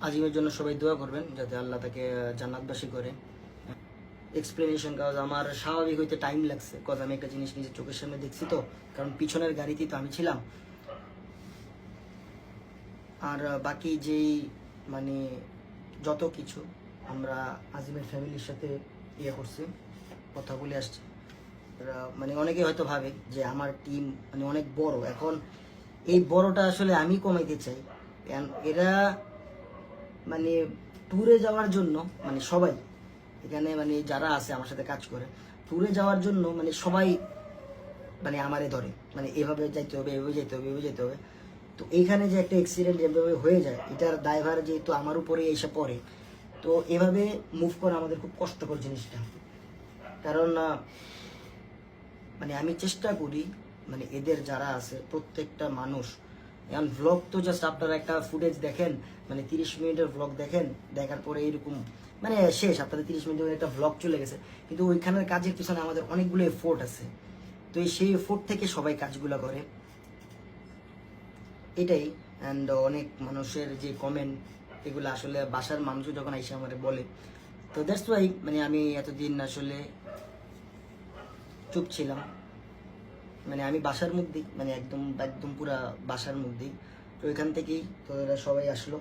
আজিমের জন্য সবাই দোয়া করবেন যাতে আল্লাহ তাকে জান্নাতবাসী করে। এক্সপ্লেনেশন কাজ আমার স্বাভাবিক হইতে টাইম লাগছে, কজ আমি একটা জিনিস নিজের চোখের সামনে দেখছি তো, কারণ পিছনের গাড়িতেই তো আমি ছিলাম। আর বাকি যেই মানে যত কিছু আমরা আজিমের ফ্যামিলির সাথে ইয়ে করছি, কথা বলে আসছি। মানে অনেকে হয়তো ভাবে যে আমার টিম মানে অনেক বড়, এখন এই বড়টা আসলে আমি কমাইতে চাই। এরা মানে ট্যুরে যাওয়ার জন্য মানে সবাই এখানে মানে যারা আছে আমার সাথে কাজ করে, ট্যুরে যাওয়ার জন্য মানে সবাই মানে আমারে ধরে, মানে এভাবে যাইতে হবে, এভাবে যেতে হবে, এভাবে যেতে হবে। তো এইখানে যে একটা অ্যাক্সিডেন্ট যেভাবে হয়ে যায়, এটার দায়ভার যেহেতু আমার উপরে এসে পড়ে, তো এভাবে মুভ করা আমাদের খুব কষ্টকর জিনিসটা। কারণ মানে আমি চেষ্টা করি মানে এদের যারা আছে প্রত্যেকটা মানুষ, এখন ভ্লগ তো জাস্ট আপনারা একটা ফুটেজ দেখেন, মানে 30 মিনিটের ভ্লগ দেখেন, দেখার পরে এরকম মানে শেষ, আপনাদের 30 মিনিটের একটা ভ্লগ চলে গেছে। কিন্তু ওইখানের কাজের পিছনে আমাদের অনেকগুলো এফোর্ট আছে, তো সেই এফোর্ট থেকে সবাই কাজগুলো করে, এটাই। অ্যান্ড অনেক মানুষের যে কমেন্ট, এগুলো আসলে বাসার মানুষও যখন এসে আমাদের বলে, তো দ্যাটস ওয়াই মানে আমি এতদিন আসলে চুপ ছিলাম। মানে আমি বাসার মধ্যেই, মানে একদম একদম পুরা বাসার মধ্যেই, তো ওইখান থেকেই তো এরা সবাই আসলো।